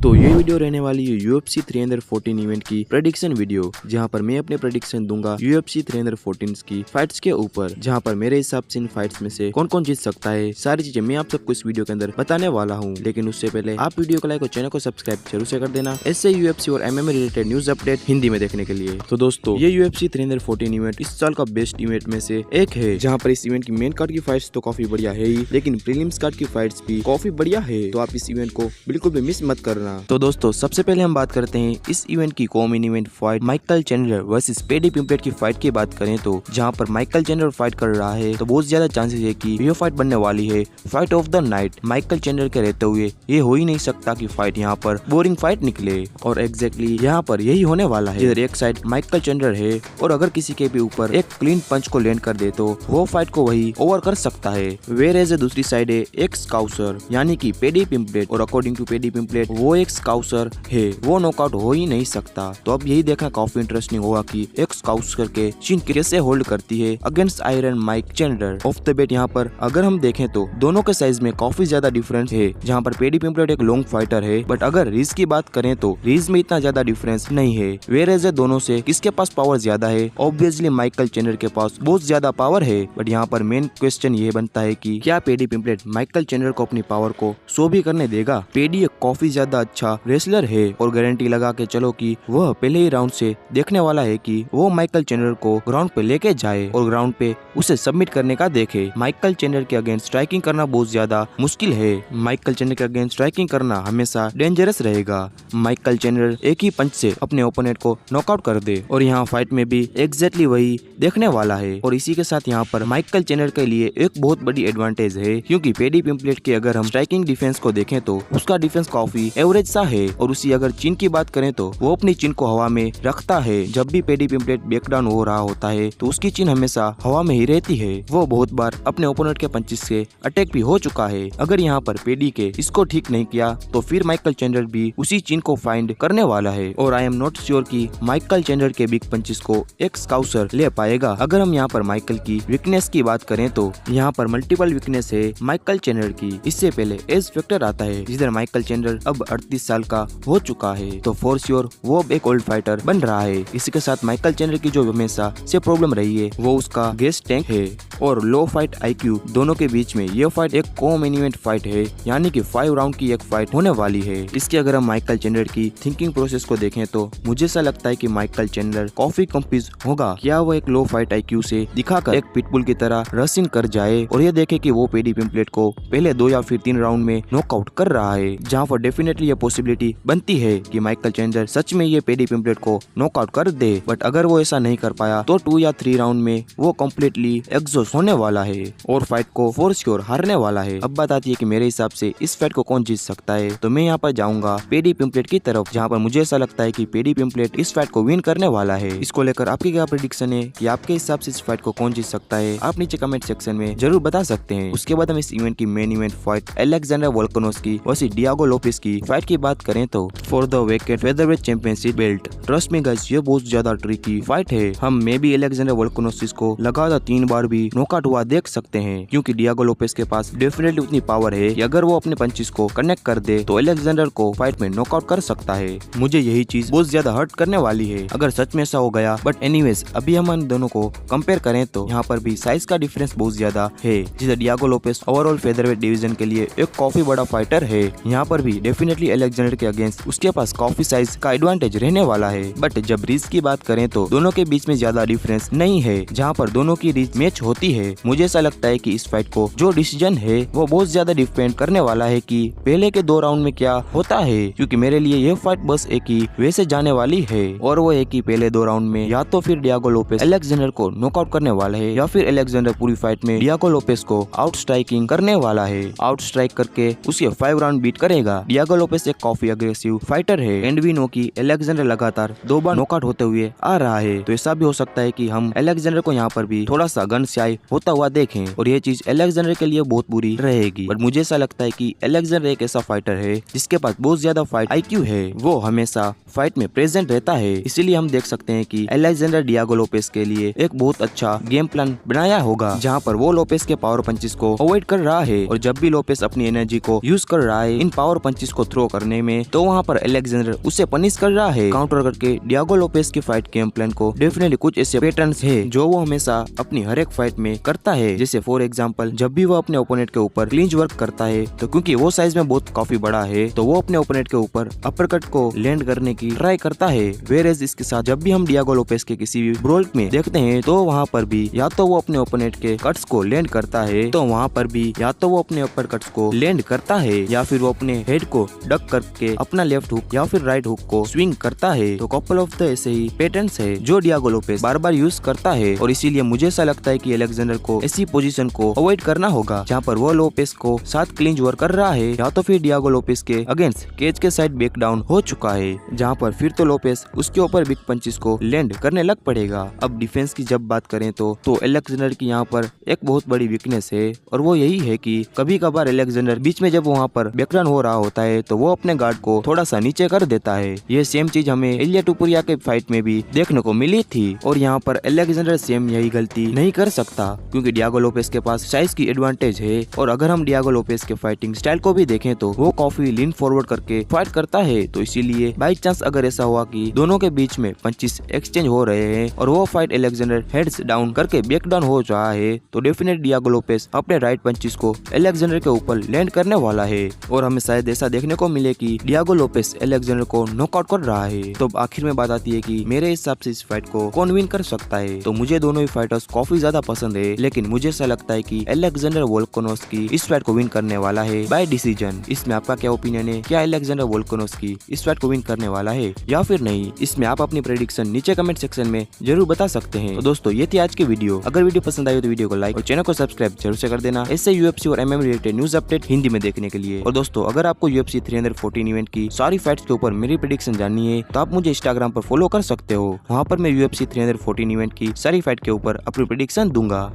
तो ये वीडियो रहने वाली है UFC 314 इवेंट की प्रेडिक्शन वीडियो, जहां पर मैं अपने प्रेडिक्शन दूंगा UFC 314 की फाइट्स के ऊपर, जहां पर मेरे हिसाब से इन फाइट्स में से कौन कौन जीत सकता है, सारी चीजें मैं आप सबको इस वीडियो के अंदर बताने वाला हूं। लेकिन उससे पहले आप वीडियो को लाइक और चैनल को सब्सक्राइब जरूर से कर देना, ऐसे UFC और MMA related news update Hindi में देखने के लिए। तो दोस्तों, ये UFC 314 इवेंट इस साल का बेस्ट इवेंट में से एक है, जहाँ पर इस इवेंट की मेन कार्ड की फाइट्स तो काफी बढ़िया है ही, लेकिन प्रीलिम्स कार्ड की फाइट्स भी काफी बढ़िया है। तो आप इस इवेंट को बिल्कुल भी मिस मत करना। तो दोस्तों, सबसे पहले हम बात करते हैं इस इवेंट की common event fight Michael Chandler versus Paddy Pimblett की फाइट की बात करें तो जहां पर माइकल चैंडलर फाइट कर रहा है तो बहुत ज्यादा चांसेस है कि ये फाइट बनने वाली है fight of the night. Michael Chandler के रहते हुए ये हो ही नहीं सकता कि फाइट यहाँ पर बोरिंग फाइट निकले, और एग्जैक्टली यहाँ पर यही होने वाला है। इधर एक साइड माइकल चैंडलर है और अगर किसी के भी ऊपर एक क्लीन पंच को लैंड कर दे तो वो फाइट को वही ओवर कर सकता है। वेयरएज दूसरी साइड है एक स्काउसर यानी कि पेडी पिम्पलेट, और अकॉर्डिंग टू पेडी पिम्पलेट वो एक स्काउसर है, वो नॉकआउट हो ही नहीं सकता। तो अब यही देखना काफी इंटरेस्टिंग होगा कि एक स्काउसर के चिन कैसे होल्ड करती है against Iron Mike Chandler. Of the bet यहाँ पर अगर हम देखें तो दोनों के साइज में काफी ज्यादा डिफरेंस है, जहाँ पर पेडी पिम्पलेट एक लॉन्ग फाइटर है, बट अगर रीज की बात करें तो रीज में इतना ज्यादा डिफरेंस नहीं है। वेयरएज दोनों से किसके पास पावर ज्यादा है? ऑब्वियसली माइकल चैंडलर के पास बहुत ज्यादा पावर है, बट यहाँ पर मेन क्वेश्चन ये बनता है कि क्या पेडी पिम्पलेट माइकल चैंडलर को अपनी पावर को शो भी करने देगा? पेडी एक काफी ज्यादा अच्छा रेसलर है और गारंटी लगा के चलो कि वह पहले ही राउंड से देखने वाला है कि वो माइकल चैंडलर को ग्राउंड पे लेके जाए और ग्राउंड पे उसे सबमिट करने का देखे। माइकल चैंडलर के अगेंस्ट स्ट्राइकिंग करना बहुत ज्यादा मुश्किल है। माइकल चैंडलर के अगेंस्ट स्ट्राइकिंग करना हमेशा डेंजरस रहेगा। माइकल चैंडलर एक ही पंच से अपने ओपोनेंट को नॉकआउट कर दे, और यहाँ फाइट में भी एग्जैक्टली वही देखने वाला है। और इसी के साथ यहाँ पर माइकल चैंडलर के लिए एक बहुत बड़ी एडवांटेज है, क्योंकि पेडी पिम्पलेट के अगर हम स्ट्राइकिंग डिफेंस को देखें तो उसका डिफेंस काफी एवरेज सा है, और उसी अगर चिन की बात करें तो वो अपनी चिन को हवा में रखता है। जब भी पेडी पिम्पलेट बैकडाउन हो रहा होता है तो उसकी चिन हमेशा हवा में ही रहती है। वो बहुत बार अपने ओपोनेंट के पंचिस से अटैक भी हो चुका है। अगर यहाँ पर पेडी के इसको ठीक नहीं किया तो फिर माइकल चैंडलर भी उसी चिन को फाइंड करने वाला है, और आई एम नॉट श्योर कि माइकल चैंडलर के बिग पंचिस को एक स्काउसर ले पाएगा। अगर हम यहाँ पर माइकल की वीकनेस की बात करें तो यहाँ पर मल्टीपल वीकनेस है माइकल चैंडलर की। इससे पहले एज फैक्टर आता है, जिधर माइकल चैंडलर अब 38 साल का हो चुका है, तो फॉर श्योर वो अब एक ओल्ड फाइटर बन रहा है। इसी के साथ माइकल चैंडलर की जो हमेशा से प्रॉब्लम रही है वो उसका गेस टैंक है और लो फाइट IQ। दोनों के बीच में ये फाइट एक कॉमन इवेंट फाइट है, यानी कि 5 राउंड की एक फाइट होने वाली है। इसके अगर हम माइकल चैंडलर की थिंकिंग प्रोसेस को देखें तो मुझे ऐसा लगता है कि माइकल चैंडलर काफी कंफ्यूज होगा। क्या वो एक लो फाइट IQ से दिखाकर एक पिटबुल की तरह रसिंग कर जाए और ये देखे कि वो पेडी पिम्पलेट को पहले 2 या फिर 3 राउंड में नॉकआउट कर रहा है, जहाँ पर डेफिनेटली ये पॉसिबिलिटी बनती है कि माइकल चैंडलर सच में ये पेडी पिम्पलेट को नॉकआउट कर दे। बट अगर वो ऐसा नहीं कर पाया तो 2 या 3 राउंड में वो कम्प्लीटली एग्जॉस्ट होने वाला है और फाइट को फॉर श्योर हारने वाला है। अब बात आती है कि मेरे हिसाब से इस फाइट को कौन जीत सकता है, तो मैं यहाँ पर जाऊंगा पेडी पिम्पलेट की तरफ, जहाँ पर मुझे ऐसा लगता है कि पेडी पिम्पलेट इस फाइट को विन करने वाला है। इसको लेकर आपकी क्या प्रेडिक्शन है कि आपके हिसाब से इस फाइट को कौन जीत सकता है? आप नीचे कमेंट सेक्शन में जरूर बता सकते हैं। उसके बाद हम इस इवेंट की main event fight Alexander Volkanovski versus Diego Lopes की फाइट की बात करें तो for the vacant featherweight championship belt. Trust me guys, ये बहुत ज्यादा ट्रिकी फाइट है। हम मे भी अलेक्जेंडर वोल्कानोव्स्की को लगातार 3 बार भी नॉकआउट हुआ देख सकते हैं, क्योंकि डियागो लोपेस के पास डेफिनेटली उतनी पावर है कि अगर वो अपने पंचिस को कनेक्ट कर दे तो अलेक्जेंडर को फाइट में नॉकआउट कर सकता है। मुझे यही चीज बहुत ज्यादा हर्ट करने वाली है अगर सच में ऐसा हो गया। बट एनीवेज, अभी हम इन दोनों को कंपेयर करें तो यहाँ पर भी साइज का डिफरेंस बहुत ज्यादा है, जिसे Diego Lopes overall featherweight division के लिए एक काफी बड़ा फाइटर है। यहाँ पर भी डेफिनेटली अलेक्जेंडर के अगेंस्ट उसके पास काफी साइज का एडवांटेज रहने वाला है। बट जब रीच की बात करें तो दोनों के बीच में ज्यादा डिफरेंस नहीं है, जहाँ पर दोनों की रीच मैच होती है। मुझे ऐसा लगता है कि इस फाइट को जो डिसीजन है वो बहुत ज्यादा डिपेंड करने वाला है कि पहले के 2 राउंड में क्या होता है, क्योंकि मेरे लिए ये फाइट बस एक ही वैसे जाने वाली है, और वो है कि पहले 2 राउंड में या तो फिर डियागो लोपेस अलेक्जेंडर को नॉकआउट करने वाला है, या फिर अलेक्जेंडर पूरी फाइट में डियागो लोपेस को आउट स्ट्राइकिंग करने वाला है। आउट स्ट्राइक करके उसके 5 राउंड बीट करेगा। डियागो लोपेस एक काफी अग्रेसिव फाइटर है, एंड वी नो कि अलेक्जेंडर लगातार 2 बार नॉकआउट होते हुए आ रहा है, तो ऐसा भी हो सकता है कि हम अलेक्जेंडर को यहाँ पर भी थोड़ा सा गन शाई होता हुआ देखें, और ये चीज अलेक्जेंडर के लिए बहुत बुरी रहेगी। बट मुझे ऐसा लगता है कि अलेक्जेंडर एक ऐसा फाइटर है जिसके पास बहुत ज्यादा फाइट IQ है, वो हमेशा फाइट में प्रेजेंट रहता है। इसीलिए हम देख सकते हैं कि अलेक्जेंडर डियागो लोपेस के लिए एक बहुत अच्छा गेम प्लान बनाया होगा, जहाँ पर वो लोपेस के पावर पंचिस को अवॉइड कर रहा है, और जब भी लोपेस अपनी एनर्जी को यूज कर रहा है इन पावर पंचिस को थ्रो करने में, तो वहाँ पर अलेक्जेंडर उसे पनिश कर रहा है। काउंटर करके डियागो लोपेस की फाइट गेम प्लान को डेफिनेटली कुछ ऐसे पैटर्न्स है जो वो हमेशा अपनी हर एक फाइट में करता है। जैसे फॉर एग्जांपल जब भी वो अपने ओपोनेंट के ऊपर क्लिंच वर्क करता है तो क्योंकि वो साइज में बहुत काफी बड़ा है तो वो अपने ओपोनेंट के ऊपर अपरकट को लैंड करने की ट्राई करता है। वेयरएज इसके साथ जब भी हम डियागो लोपेस के किसी भी ब्रोल में देखते हैं तो वहाँ पर भी या तो वो अपने ओपोनेंट के कट्स को लैंड करता है, तो वहाँ पर भी या तो वो अपने अपर कट्स को लैंड करता है या फिर वो अपने हेड को डक करके अपना लेफ्ट हुक या फिर राइट हुक को स्विंग करता है। तो कपल ऑफ द ऐसे ही पैटर्न्स है जो डियागो लोपेस बार बार यूज करता है और इसीलिए मुझे ऐसा लगता है कि अलेक्जेंडर को ऐसी पोजीशन को अवॉइड करना होगा जहाँ पर वो लोपेस को साथ क्लिंच वर्क कर रहा है या तो फिर डियागो लोपेस के अगेंस्ट केज के साइड बैक डाउन हो चुका है, जहाँ पर फिर तो लोपेस उसके ऊपर बिग पंचेस को लैंड करने लग पड़ेगा। अब डिफेंस की जब बात करें तो अलेक्जेंडर की यहाँ पर एक बहुत बड़ी वीकनेस है और वो यही है कि कभी कभार अलेक्जेंडर बीच में जब वहाँ पर बैकडाउन हो रहा होता है तो वो अपने गार्ड को थोड़ा सा नीचे कर देता है। ये सेम चीज हमें इलिया टुपुरिया के फाइट में भी देखने को मिली थी और यहाँ पर अलेक्जेंडर सेम यही गलती नहीं कर सकता क्योंकि डियागो लोपेस के पास साइज की एडवांटेज है। और अगर हम डियागो लोपेस के फाइटिंग स्टाइल को भी देखें तो वो काफी लीन फॉरवर्ड करके फाइट करता है, तो इसीलिए बाई चांस अगर ऐसा हुआ कि दोनों के बीच में पंचेस एक्सचेंज हो रहे हैं और वो फाइट अलेक्जेंडर हेड्स डाउन करके बैक डाउन हो रहा है तो डेफिनेट डियागो लोपेस अपने राइट पंचेस को अलेक्जेंडर के ऊपर लैंड करने वाला है और हमें शायद ऐसा देखने को मिले कि डियागो लोपेस अलेक्जेंडर को नॉकआउट कर रहा है। तो आखिर में बात आती है कि मेरे हिसाब से इस फाइट को कौन विन कर सकता है। तो मुझे दोनों ही फाइटर्स काफी ज्यादा पसंद है, लेकिन मुझे ऐसा लगता है कि अलेक्जेंडर वोल्कानोव्स्की इस फाइट को विन करने वाला है बाय डिसीजन। इसमें आपका क्या ओपिनियन है? क्या अलेक्जेंडर वोल्कानोव्स्की इस फाइट को विन करने वाला है या फिर नहीं? इसमें आप अपनी प्रेडिक्शन नीचे कमेंट सेक्शन में जरूर बता सकते हैं। तो दोस्तों ये थी आज की वीडियो। अगर वीडियो पसंद आई तो वीडियो को लाइक और चैनल को सब्सक्राइब जरूर से कर देना ऐसे यूएफसी और MMA related news update Hindi में देखने के लिए। और दोस्तों अगर आपको यूएफसी 314 इवेंट की सारी फाइट्स के ऊपर मेरी प्रेडिक्शन जाननी है तो आप मुझे इंस्टाग्राम पर फॉलो कर सकते हो। वहाँ पर मैं यूएफसी 314 इवेंट की सारी फाइट के ऊपर अपनी प्रेडिक्शन दूंगा।